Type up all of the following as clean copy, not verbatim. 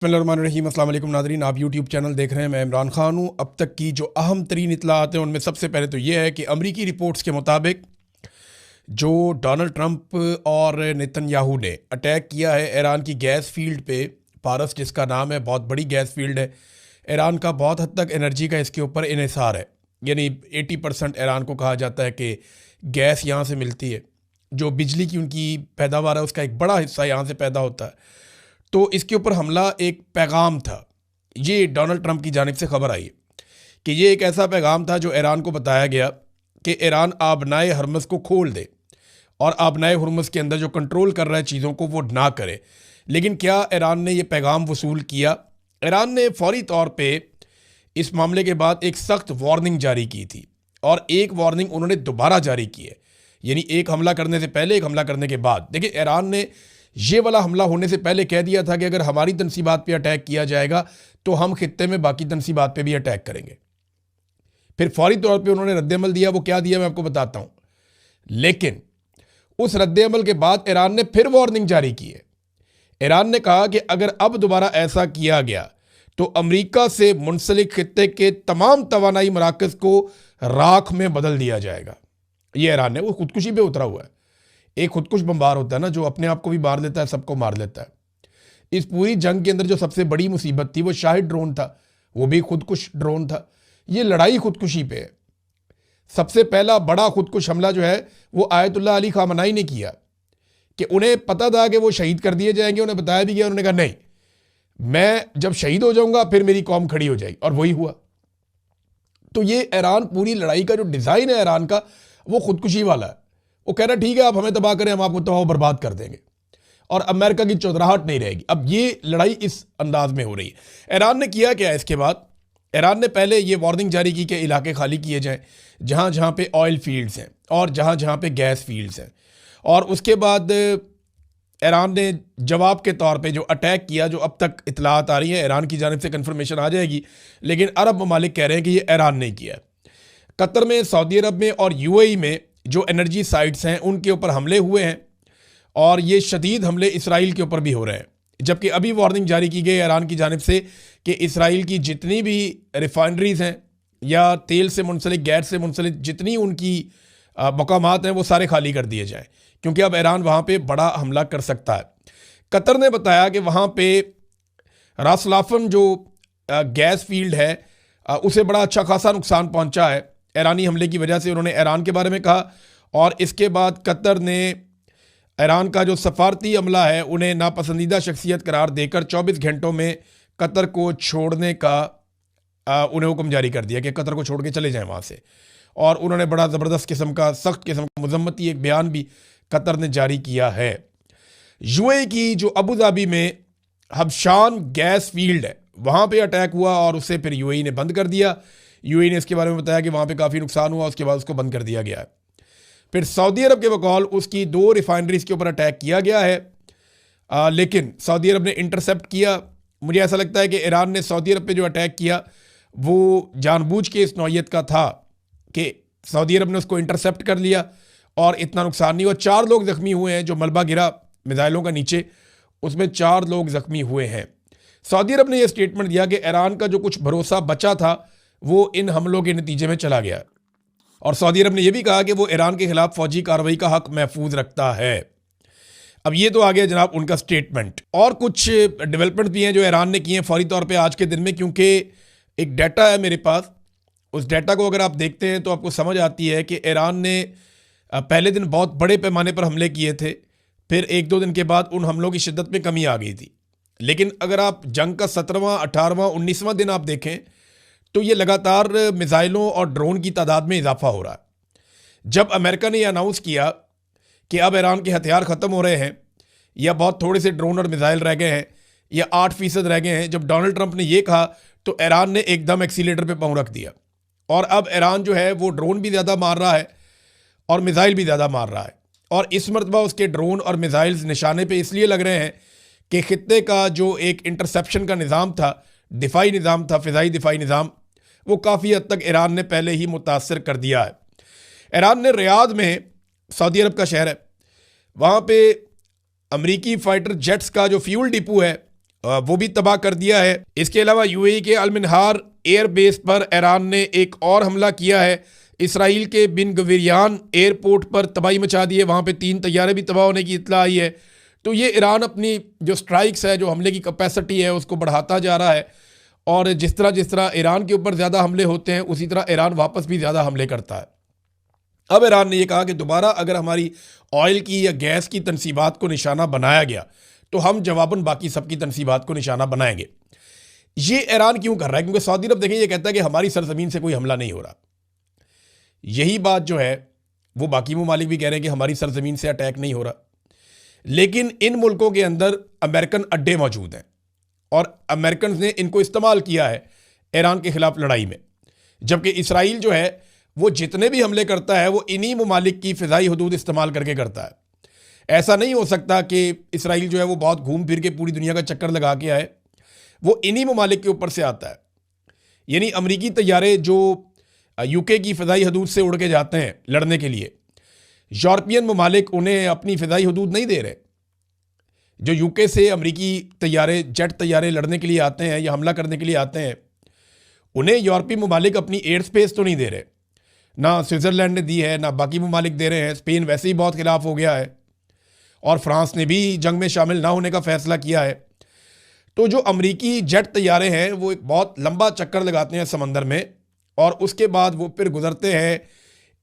बिस्मिल्लाहिर्रहमानिर्रहीम। अस्सलाम वालेकुम नाज़रीन, आप यूट्यूब चैनल देख रहे हैं। मैं इमरान खान हूँ। अब तक की जो अहम तरीन इत्तलात हैं उनमें सबसे पहले तो ये है कि अमरीकी रिपोर्ट्स के मुताबिक जो डोनाल्ड ट्रंप और नेतन्याहू ने अटैक किया है ईरान की गैस फील्ड पे, पारस जिसका नाम है, बहुत बड़ी गैस फील्ड है। ईरान का बहुत हद तक एनर्जी का इसके ऊपर इन्हिसार है, यानी 80% ईरान को कहा जाता है कि गैस यहाँ से मिलती है। जो बिजली की उनकी पैदावार है उसका एक बड़ा हिस्सा यहाँ से पैदा होता है। तो इसके ऊपर हमला एक पैगाम था, ये डोनाल्ड ट्रंप की जानिब से खबर आई कि ये एक ऐसा पैगाम था जो ईरान को बताया गया कि ईरान आबनाए हरमज़ को खोल दे और आबनाए हरमज़ के अंदर जो कंट्रोल कर रहा है चीज़ों को वो ना करे। लेकिन क्या ईरान ने ये पैगाम वसूल किया? ईरान ने फौरी तौर पे इस मामले के बाद एक सख्त वार्निंग जारी की थी और एक वार्निंग उन्होंने दोबारा जारी की है, यानी एक हमला करने से पहले, एक हमला करने के बाद। देखिए, ईरान ने ये वाला हमला होने से पहले कह दिया था कि अगर हमारी तनसीबात पे अटैक किया जाएगा तो हम खित्ते में बाकी तनसीबात पे भी अटैक करेंगे। फिर फौरी तौर पे उन्होंने रद्दअमल दिया। वो क्या दिया मैं आपको बताता हूँ। लेकिन उस रद्दअमल के बाद ईरान ने फिर वार्निंग जारी की है। ईरान ने कहा कि अगर अब दोबारा ऐसा किया गया तो अमरीका से मुंसलिक खित्ते के तमाम तवानाई मराकज़ को राख में बदल दिया जाएगा। ये ईरान ने, वो खुदकुशी पे उतरा हुआ है। एक खुदकुश बम्बार होता है ना, जो अपने आप को भी मार लेता है, सबको मार लेता है। इस पूरी जंग के अंदर जो सबसे बड़ी मुसीबत थी वो शाहिद ड्रोन था, वो भी खुदकुश ड्रोन था। ये लड़ाई खुदकुशी पे है। सबसे पहला बड़ा खुदकुश हमला जो है वो आयतुल्लाह अली खामनाई ने किया कि उन्हें पता था कि वो शहीद कर दिए जाएंगे। उन्हें बताया भी गया, उन्होंने कहा नहीं, मैं जब शहीद हो जाऊंगा फिर मेरी कौम खड़ी हो जाएगी, और वही हुआ। तो ये ईरान, पूरी लड़ाई का जो डिज़ाइन है ईरान का, वो खुदकुशी वाला है। वो कह रहा ठीक है, आप हमें तबाह करें, हम आपको तबाह बर्बाद कर देंगे और अमेरिका की चौधराहट नहीं रहेगी। अब ये लड़ाई इस अंदाज में हो रही है। ईरान ने किया क्या इसके बाद? ईरान ने पहले ये वार्निंग जारी की कि इलाके खाली किए जाएं जहाँ जहाँ पे ऑयल फील्ड्स हैं और जहाँ जहाँ पे गैस फील्ड्स हैं। और उसके बाद ईरान ने जवाब के तौर पे जो अटैक किया, जो अब तक इतलात आ रही है, ईरान की जानिब से कन्फर्मेशन आ जाएगी, लेकिन अरब ममालिक कह रहे हैं कि ये ईरान ने किया। कतर में, सऊदी अरब में और यूएई में जो एनर्जी साइट्स हैं उनके ऊपर हमले हुए हैं और ये शदीद हमले इसराइल के ऊपर भी हो रहे हैं। जबकि अभी वार्निंग जारी की गई ईरान की जानिब से कि इसराइल की जितनी भी रिफाइनरीज हैं या तेल से मुंसलिक, गैस से मुंसलिक जितनी उनकी मकामात हैं वो सारे खाली कर दिए जाएं, क्योंकि अब ईरान वहाँ पे बड़ा हमला कर सकता है। कतर ने बताया कि वहाँ पे रासलाफन जो गैस फील्ड है उसे बड़ा अच्छा खासा नुकसान पहुँचा है ईरानी हमले की वजह से। उन्होंने ईरान के बारे में कहा और इसके बाद कतर ने ईरान का जो सफारती अमला है उन्हें नापसंदीदा शख्सियत करार देकर 24 घंटों में कतर को छोड़ने का उन्हें हुक्म जारी कर दिया कि कतर को छोड़ के चले जाएं वहाँ से। और उन्होंने बड़ा ज़बरदस्त किस्म का, सख्त किस्म का मजम्मती एक बयान भी कतर ने जारी किया है। यूएई की जो अबू धाबी में हबशान गैस फील्ड है वहाँ पर अटैक हुआ और उसे फिर यूएई ने बंद कर दिया। यूएई ने इसके बारे में बताया कि वहाँ पे काफ़ी नुकसान हुआ, उसके बाद उसको बंद कर दिया गया है। फिर सऊदी अरब के बकौल उसकी 2 रिफाइनरीज के ऊपर अटैक किया गया है, लेकिन सऊदी अरब ने इंटरसेप्ट किया। मुझे ऐसा लगता है कि ईरान ने सऊदी अरब पे जो अटैक किया वो जानबूझ के इस नौयत का था कि सऊदी अरब ने उसको इंटरसेप्ट कर लिया और इतना नुकसान नहीं हुआ। 4 लोग ज़ख्मी हुए हैं, जो मलबा गिरा मिसाइलों का नीचे, उसमें 4 लोग ज़ख्मी हुए हैं। सऊदी अरब ने यह स्टेटमेंट दिया कि ईरान का जो कुछ भरोसा बचा था वो इन हमलों के नतीजे में चला गया। और सऊदी अरब ने यह भी कहा कि वो ईरान के खिलाफ फौजी कार्रवाई का हक महफूज रखता है। अब ये तो आ गया जनाब उनका स्टेटमेंट। और कुछ डेवलपमेंट भी हैं जो ईरान ने किए हैं फौरी तौर पे आज के दिन में, क्योंकि एक डाटा है मेरे पास। उस डाटा को अगर आप देखते हैं तो आपको समझ आती है कि ईरान ने पहले दिन बहुत बड़े पैमाने पर हमले किए थे, फिर 1-2 दिन के बाद उन हमलों की शिद्दत में कमी आ गई थी। लेकिन अगर आप जंग का 17वां, 18वां, 19वां दिन आप देखें तो ये लगातार मिसाइलों और ड्रोन की तादाद में इजाफा हो रहा है। जब अमेरिका ने यह अनाउंस किया कि अब ईरान के हथियार ख़त्म हो रहे हैं या बहुत थोड़े से ड्रोन और मिसाइल रह गए हैं या 8% रह गए हैं, जब डोनाल्ड ट्रंप ने यह कहा तो ईरान ने एकदम एक्सीलेटर पे पाँव रख दिया और अब ईरान जो है वो ड्रोन भी ज़्यादा मार रहा है और मिसाइल भी ज़्यादा मार रहा है। और इस मरतबा उसके ड्रोन और मिसाइल्स निशाने पर इसलिए लग रहे हैं कि खित्ते का जो एक इंटरसेप्शन का निज़ाम था, दिफाई निज़ाम था, फ़िज़ाई दिफाई निज़ाम, वो काफ़ी हद तक ईरान ने पहले ही मुतासर कर दिया है। ईरान ने रियाद में, सऊदी अरब का शहर है, वहाँ पे अमरीकी फाइटर जेट्स का जो फ्यूल डिपो है वो भी तबाह कर दिया है। इसके अलावा यूएई के अल मिनहार एयर बेस पर ईरान ने एक और हमला किया है। इसराइल के बिन गवीरियान एयरपोर्ट पर तबाही मचा दी है, वहाँ पे 3 तैयारे भी तबाह होने की इत्तला आई है। तो ये ईरान अपनी जो स्ट्राइक्स है, जो हमले की कैपेसिटी है, उसको बढ़ाता जा रहा है। और जिस तरह ईरान के ऊपर ज़्यादा हमले होते हैं, उसी तरह ईरान वापस भी ज़्यादा हमले करता है। अब ईरान ने यह कहा कि दोबारा अगर हमारी ऑयल की या गैस की तनसीबात को निशाना बनाया गया तो हम जवाबन बाकी सबकी तनसीबात को निशाना बनाएंगे। ये ईरान क्यों कर रहा है? क्योंकि सऊदी अरब देखें, ये कहता है कि हमारी सरजमीन से कोई हमला नहीं हो रहा। यही बात जो है वो बाकी ममालिक भी कह रहे हैं कि हमारी सरजमीन से अटैक नहीं हो रहा। लेकिन इन मुल्कों के अंदर अमेरिकन अड्डे मौजूद हैं और अमेरिकन ने इनको इस्तेमाल किया है ईरान के खिलाफ लड़ाई में। जबकि इसराइल जो है वो जितने भी हमले करता है वो इन्हीं ममालिक की फ़िज़ाई हदूद इस्तेमाल करके करता है। ऐसा नहीं हो सकता कि इसराइल जो है वो बहुत घूम फिर के पूरी दुनिया का चक्कर लगा के आए, वो इन्हीं ममालिक के ऊपर से आता है। यानी अमरीकी तैयारे जो यूके की फ़िज़ाई हदूद से उड़ के जाते हैं लड़ने के लिए, यूरोपियन ममालिक उन्हें अपनी फ़िज़ाई हदूद नहीं दे रहे। जो यूके से अमरीकी तैयारे, जेट तैयारे लड़ने के लिए आते हैं या हमला करने के लिए आते हैं, उन्हें यूरोपीय ममालिक अपनी एयर स्पेस तो नहीं दे रहे। ना स्विट्ज़रलैंड ने दी है, ना बाकी ममालिक दे रहे हैं। स्पेन वैसे ही बहुत खिलाफ हो गया है और फ्रांस ने भी जंग में शामिल ना होने का फ़ैसला किया है। तो जो अमरीकी जेट तैयारे हैं वो एक बहुत लंबा चक्कर लगाते हैं समंदर में और उसके बाद वो फिर गुजरते हैं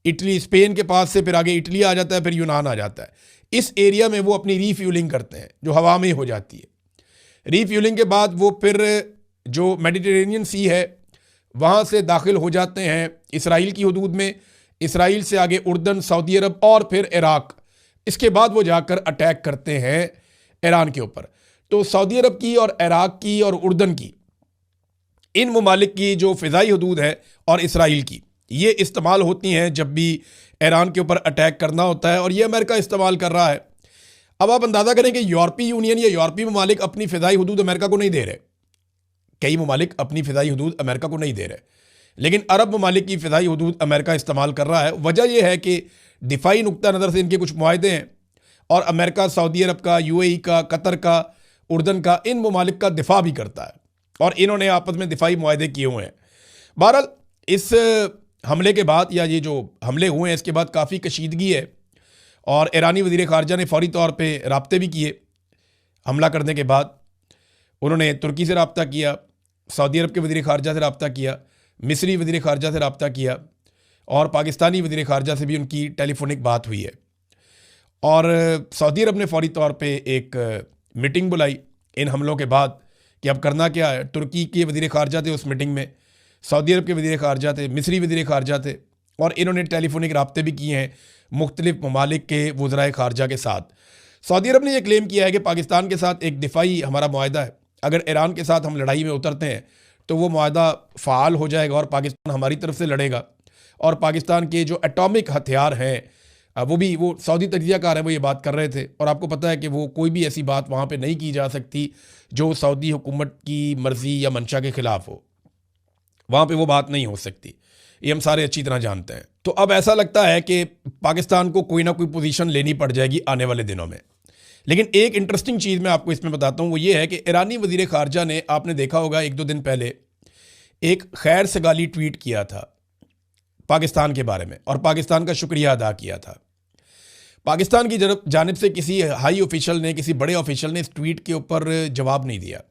इटली, स्पेन के पास से फिर आगे इटली आ जाता है, फिर यूनान आ जाता है। इस एरिया में वो अपनी रीफ्यूलिंग करते हैं जो हवा में हो जाती है। रीफ्यूलिंग के बाद वो फिर जो मेडिटेरेनियन सी है वहाँ से दाखिल हो जाते हैं इसराइल की हदूद में। इसराइल से आगे उर्दन, सऊदी अरब और फिर इराक। इसके बाद वो जाकर अटैक करते हैं ईरान के ऊपर। तो सऊदी अरब की और इराक की और उर्दन की, इन ममालिक की जो फ़िज़ाई हदूद है और इसराइल की, ये इस्तेमाल होती हैं जब भी ईरान के ऊपर अटैक करना होता है और ये अमेरिका इस्तेमाल कर रहा है। अब आप अंदाज़ा करें कि यूरोपीय यूनियन या यूरोपीय ममालिक अपनी फ़िज़ाई हदूद अमेरिका को नहीं दे रहे। कई ममालिक अपनी फ़िज़ाई हदूद अमेरिका को नहीं दे रहे, लेकिन अरब ममालिक की फ़िज़ाई हदूद अमेरिका इस्तेमाल कर रहा है। वजह यह है कि दिफाई नुक्ता नज़र से इनके कुछ मुआहदे हैं और अमेरिका सऊदी अरब का, यूएई का, कतर का, उर्दन का, इन ममालिक का दिफा भी करता है और इन्होंने आपस में दिफाई मुआहदे किए हुए हैं। बहरहाल इस हमले के बाद, या ये जो हमले हुए हैं इसके बाद काफ़ी कशीदगी है और ईरानी वज़ीर ख़ारजा ने फ़ौरी तौर पर राब्ते भी किए। हमला करने के बाद उन्होंने तुर्की से रब्ता किया, सऊदी अरब के वज़ीर ख़ारजा से रब्ता किया, मिस्री वज़ीर ख़ारजा से रब्ता किया और पाकिस्तानी वज़ीर ख़ारजा से भी उनकी टेलीफोनिक बात हुई है। और सऊदी अरब ने फ़ौरी तौर पे एक मीटिंग बुलाई इन हमलों के बाद कि अब करना क्या है। तुर्की के वज़ीर ख़ारजा थे उस मीटिंग में, सऊदी अरब के वज़ीर ख़ारजा थे, मिस्री वज़ीर ख़ारजा थे और इन्होंने टेलीफोनिक रब्ते भी किए हैं मुख्तलिफ़ ममालिक के वज़राए ख़ारजा के साथ। सऊदी अरब ने यह क्लेम किया है कि पाकिस्तान के साथ एक दिफाई हमारा मुआहदा है, अगर ईरान के साथ हम लड़ाई में उतरते हैं तो वो मुआहदा फ़ाल हो जाएगा और पाकिस्तान हमारी तरफ से लड़ेगा। और पाकिस्तान के जो एटॉमिक हथियार हैं वो सऊदी तजियाकार हैं, वो ये बात कर रहे थे। और आपको पता है कि वो कोई भी ऐसी बात वहाँ पे नहीं की जा सकती जो सऊदी हुकूमत की मर्ज़ी या मंशा के ख़िलाफ़ हो। वहाँ पे वो बात नहीं हो सकती, ये हम सारे अच्छी तरह जानते हैं। तो अब ऐसा लगता है कि पाकिस्तान को कोई ना कोई पोजीशन लेनी पड़ जाएगी आने वाले दिनों में। लेकिन एक इंटरेस्टिंग चीज़ मैं आपको इसमें बताता हूँ, वो ये है कि ईरानी वज़ीर ख़ारजा ने, आपने देखा होगा 1-2 दिन पहले एक खैर सगाली ट्वीट किया था पाकिस्तान के बारे में और पाकिस्तान का शुक्रिया अदा किया था। पाकिस्तान की जानिब से किसी हाई ऑफिशियल ने, किसी बड़े ऑफिशियल ने इस ट्वीट के ऊपर जवाब नहीं दिया।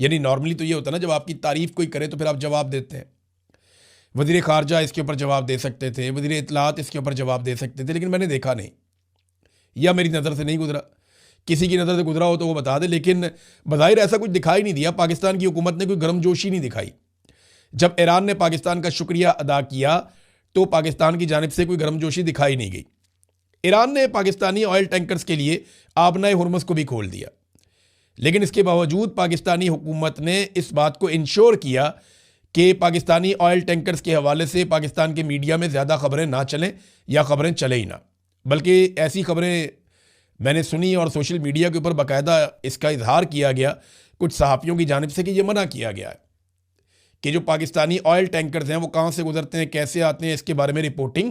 यानी नॉर्मली तो ये होता है ना, जब आपकी तारीफ़ कोई करे तो फिर आप जवाब देते हैं। वज़ीर ख़ारजा इसके ऊपर जवाब दे सकते थे, वज़ीर इत्तलात इसके ऊपर जवाब दे सकते थे, लेकिन मैंने देखा नहीं, या मेरी नज़र से नहीं गुजरा। किसी की नज़र से गुजरा हो तो वो बता दे, लेकिन बज़ाहिर ऐसा कुछ दिखाई नहीं दिया। पाकिस्तान की हुकूमत ने कोई गर्मजोशी नहीं दिखाई। जब ईरान ने पाकिस्तान का शुक्रिया अदा किया तो पाकिस्तान की जानिब से कोई गर्मजोशी दिखाई नहीं गई। ईरान ने पाकिस्तानी ऑयल टैंकर्स के लिए आबनाए हुर्मुज़ को भी खोल दिया, लेकिन इसके बावजूद पाकिस्तानी हुकूमत ने इस बात को इंश्योर किया कि पाकिस्तानी ऑयल टैंकर्स के हवाले से पाकिस्तान के मीडिया में ज़्यादा ख़बरें ना चलें या ख़बरें चले ही ना। बल्कि ऐसी ख़बरें मैंने सुनी और सोशल मीडिया के ऊपर बाकायदा इसका इजहार किया गया कुछ सहाफ़ियों की जानिब से कि यह मना किया गया है कि जो पाकिस्तानी ऑयल टैंकर्स हैं वो कहाँ से गुजरते हैं, कैसे आते हैं, इसके बारे में रिपोर्टिंग